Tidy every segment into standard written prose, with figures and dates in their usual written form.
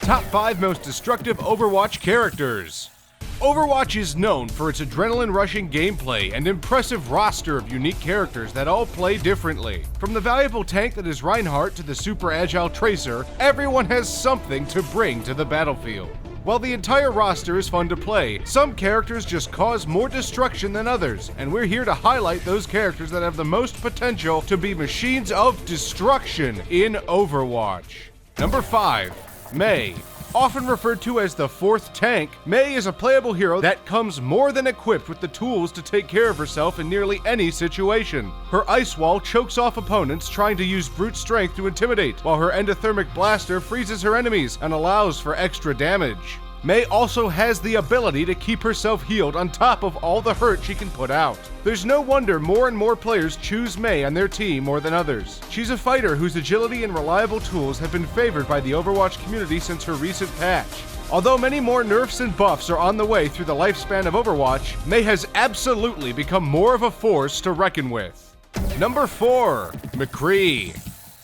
Top 5 most destructive Overwatch characters. Overwatch is known for its adrenaline-rushing gameplay and impressive roster of unique characters that all play differently. From the valuable tank that is Reinhardt to the super agile Tracer, everyone has something to bring to the battlefield. While the entire roster is fun to play, some characters just cause more destruction than others, and we're here to highlight those characters that have the most potential to be machines of destruction in Overwatch. Number 5. Mei. Often referred to as the fourth tank, Mei is a playable hero that comes more than equipped with the tools to take care of herself in nearly any situation. Her ice wall chokes off opponents trying to use brute strength to intimidate, while her endothermic blaster freezes her enemies and allows for extra damage. Mei also has the ability to keep herself healed on top of all the hurt she can put out. There's no wonder more and more players choose Mei on their team more than others. She's a fighter whose agility and reliable tools have been favored by the Overwatch community since her recent patch. Although many more nerfs and buffs are on the way through the lifespan of Overwatch, Mei has absolutely become more of a force to reckon with. Number 4. McCree.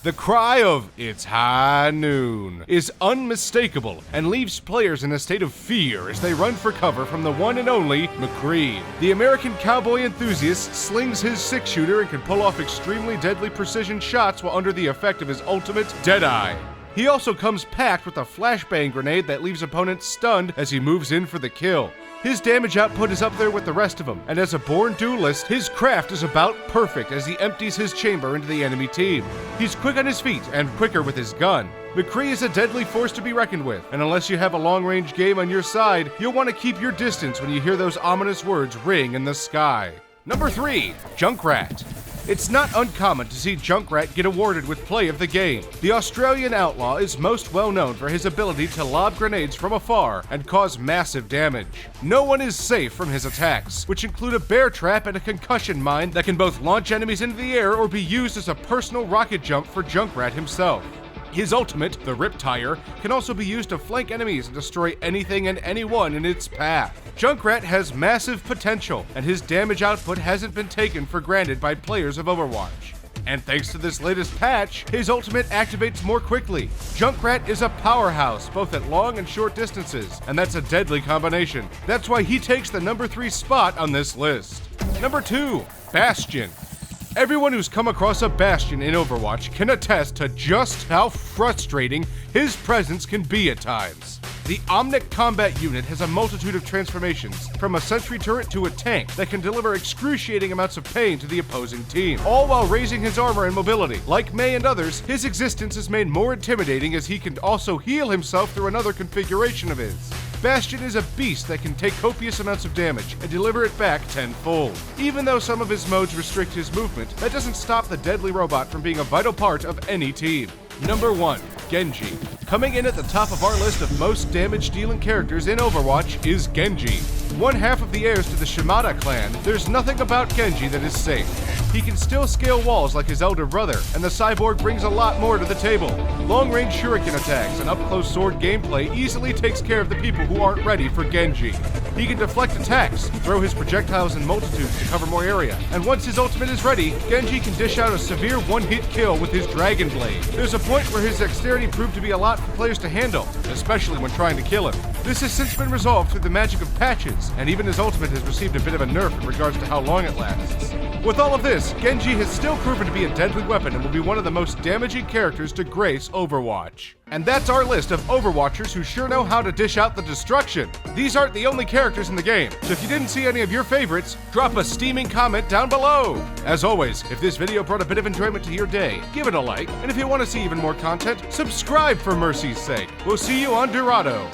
The cry of "It's high noon" is unmistakable and leaves players in a state of fear as they run for cover from the one and only McCree. The American cowboy enthusiast slings his six-shooter and can pull off extremely deadly precision shots while under the effect of his ultimate, Deadeye. He also comes packed with a flashbang grenade that leaves opponents stunned as he moves in for the kill. His damage output is up there with the rest of them, and as a born duelist, his craft is about perfect as he empties his chamber into the enemy team. He's quick on his feet and quicker with his gun. McCree is a deadly force to be reckoned with, and unless you have a long-range game on your side, you'll want to keep your distance when you hear those ominous words ring in the sky. Number 3. Junkrat. It's not uncommon to see Junkrat get awarded with Play of the Game. The Australian outlaw is most well known for his ability to lob grenades from afar and cause massive damage. No one is safe from his attacks, which include a bear trap and a concussion mine that can both launch enemies into the air or be used as a personal rocket jump for Junkrat himself. His ultimate, the Riptire, can also be used to flank enemies and destroy anything and anyone in its path. Junkrat has massive potential, and his damage output hasn't been taken for granted by players of Overwatch. And thanks to this latest patch, his ultimate activates more quickly. Junkrat is a powerhouse, both at long and short distances, and that's a deadly combination. That's why he takes the number 3 spot on this list. Number 2. Bastion. Everyone who's come across a Bastion in Overwatch can attest to just how frustrating his presence can be at times. The Omnic combat unit has a multitude of transformations, from a sentry turret to a tank, that can deliver excruciating amounts of pain to the opposing team, all while raising his armor and mobility. Like Mei and others, his existence is made more intimidating as he can also heal himself through another configuration of his. Bastion is a beast that can take copious amounts of damage and deliver it back tenfold. Even though some of his modes restrict his movement, that doesn't stop the deadly robot from being a vital part of any team. Number 1. Genji. Coming in at the top of our list of most damage-dealing characters in Overwatch is Genji. One half of the heirs to the Shimada clan, there's nothing about Genji that is safe. He can still scale walls like his elder brother, and the cyborg brings a lot more to the table. Long-range shuriken attacks and up-close sword gameplay easily takes care of the people who aren't ready for Genji. He can deflect attacks, throw his projectiles in multitudes to cover more area, and once his ultimate is ready, Genji can dish out a severe one-hit kill with his Dragon Blade. There's a point where his dexterity proved to be a lot for players to handle, especially when trying to kill him. This has since been resolved through the magic of patches, and even his ultimate has received a bit of a nerf in regards to how long it lasts. With all of this, Genji has still proven to be a deadly weapon and will be one of the most damaging characters to grace Overwatch. And that's our list of Overwatchers who sure know how to dish out the destruction. These aren't the only characters in the game, so if you didn't see any of your favorites, drop a steaming comment down below. As always, if this video brought a bit of enjoyment to your day, give it a like, and if you want to see even more content, subscribe for mercy's sake. We'll see you on Dorado.